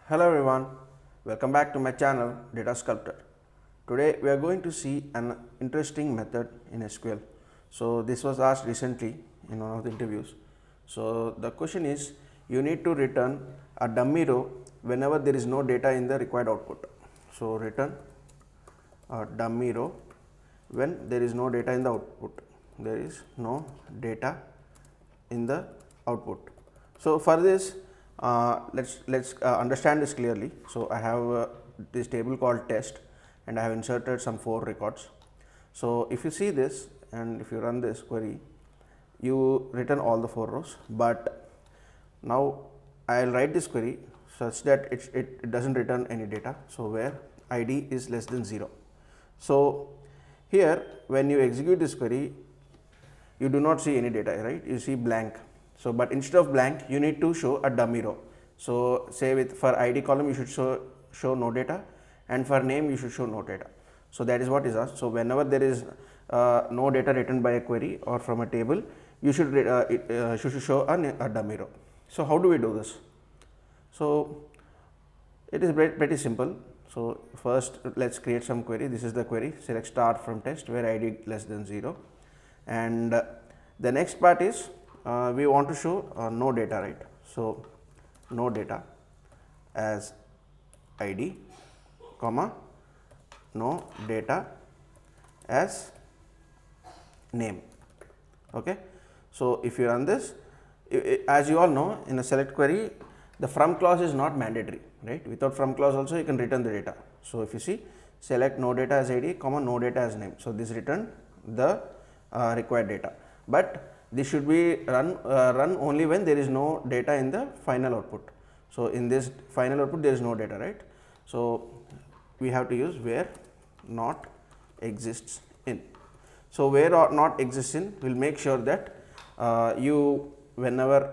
Hello everyone, welcome back to my channel Data Sculptor. Today we are going to see an interesting method in SQL. So this was asked recently in one of the interviews. So the question is, you need to return a dummy row whenever there is no data in the required output. So return a dummy row when there is no data in the output. There is no data in the output. So for this, let's understand this clearly. So I have this table called test, and I have inserted some 4 records. So if you see this and if you run this query, you return all the 4 rows, but now I will write this query such that it doesn't return any data. So where id is less than 0. So here when you execute this query, you do not see any data, right? You see blank. So but instead of blank, you need to show a dummy row. So say for id column you should show no data, and for name you should show no data. So that is what is asked. So whenever there is no data written by a query or from a table, you should show a dummy row. So how do we do this? So it is pretty simple. So first let's create some query. This is the query. Select start from test where id less than 0, and the next part is we want to show no data, right? So no data as id, comma no data as name. Okay. So if you run this, as you all know, in a select query the from clause is not mandatory, right? Without from clause also you can return the data. So if you see, select no data as id, comma no data as name. So this return the required data, but this should be run only when there is no data in the final output. So in this final output there is no data, right? So we have to use where not exists in. So where not exists in will make sure that you whenever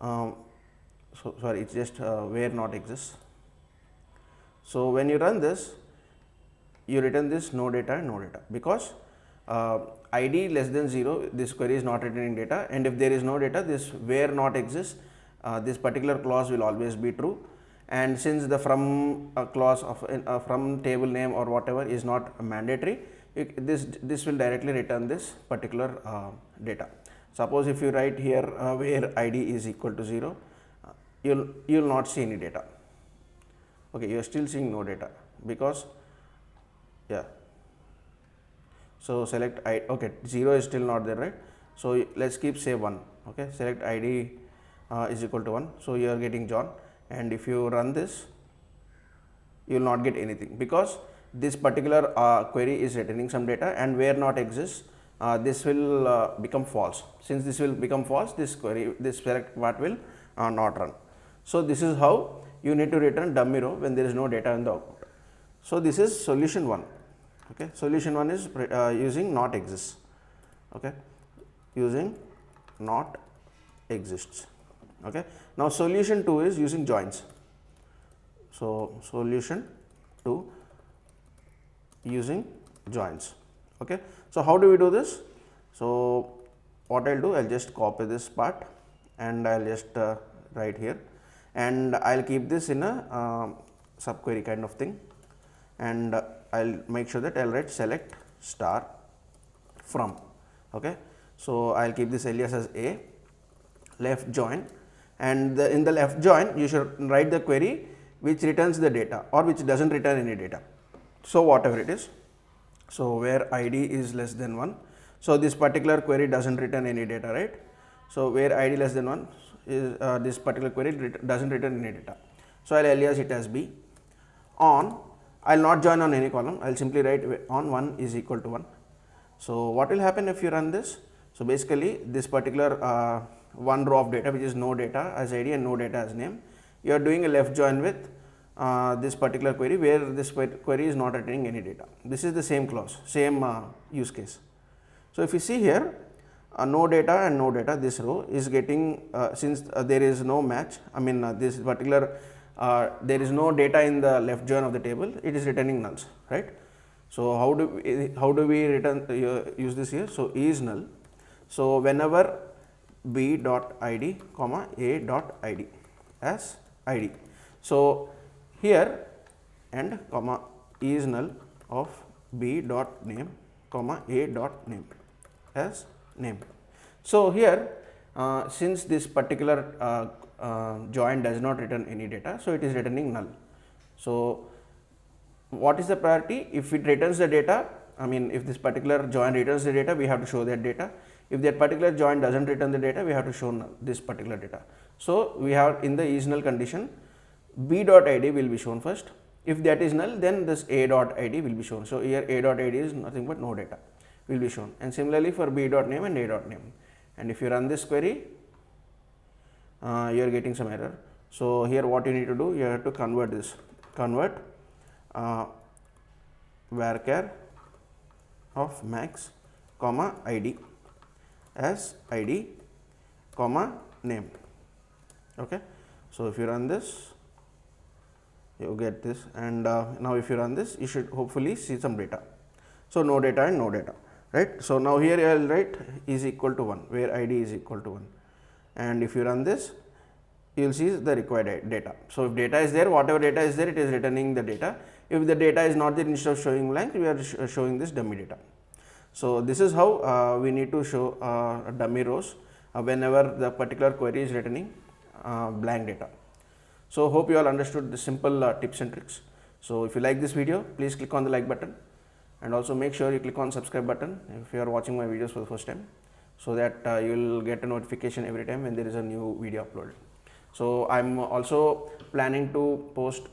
it's just where not exists. So when you run this, you return this no data and no data, because id less than 0, this query is not returning data, and if there is no data, this where not exists, this particular clause will always be true. And since the from clause of from table name or whatever is not mandatory, this will directly return this particular data. Suppose if you write here where id is equal to 0, you will not see any data. Okay, you are still seeing no data because so select I, okay, 0 is still not there, right? So let's keep say 1. Okay, select id is equal to 1. So you are getting John, and if you run this, you will not get anything, because this particular query is returning some data, and where not exists, this will become false. Since this will become false, this query, this select part will not run. So this is how you need to return dummy row when there is no data in the output. So this is solution 1. Okay, solution 1 is using not exists. Okay, using not exists. Okay, now solution 2 is using joins. So solution 2 using joins. Okay, so how do we do this? So what I'll do, I'll just copy this part and I'll just write here, and I'll keep this in a subquery kind of thing, and I'll make sure that I'll write select star from. Okay, so I'll keep this alias as a left join, and in the left join you should write the query which returns the data or which doesn't return any data. So whatever it is. So where id is less than 1. So this particular query doesn't return any data, right? So where id less than 1 is this particular query doesn't return any data. So I'll alias it as b. On, I'll not join on any column, I'll simply write on 1 is equal to 1. So what will happen if you run this? So basically this particular one row of data, which is no data as id and no data as name, you are doing a left join with this particular query where this query is not returning any data. This is the same clause, same use case. So if you see here, no data and no data, this row is getting since there is no match, I mean this particular there is no data in the left join of the table, it is returning nulls, right? So how do we return use this here? So is null. So whenever b.id, comma a.id as id. So here and comma is null of b dot name comma a dot name as name. So here since this particular join does not return any data, so it is returning null. So what is the priority? If it returns the data, I mean if this particular join returns the data, we have to show that data. If that particular join doesn't return the data, we have to show null, this particular data. So we have in the is null condition, b dot id will be shown first. If that is null, then this a dot id will be shown. So here a dot id is nothing but no data will be shown, and similarly for b dot name and a dot name. And if you run this query, you are getting some error. So here what you need to do, you have to convert this, convert varchar of max comma id as id comma name. Okay. So if you run this, you get this, and now if you run this, you should hopefully see some data. So no data and no data, right? So now here I will write is equal to 1, where id is equal to 1, and if you run this, you will see the required data. So if data is there, whatever data is there, it is returning the data. If the data is not there, instead of showing blank, we are showing this dummy data. So this is how we need to show dummy rows whenever the particular query is returning blank data. So hope you all understood the simple tips and tricks. So if you like this video, please click on the like button, and also make sure you click on subscribe button if you are watching my videos for the first time, so that you will get a notification every time when there is a new video uploaded. So I am also planning to post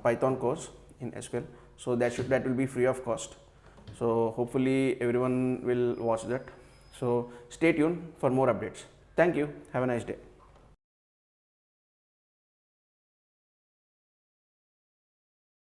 Python course in SQL, so that will be free of cost. So hopefully everyone will watch that. So stay tuned for more updates. Thank you. Have a nice day.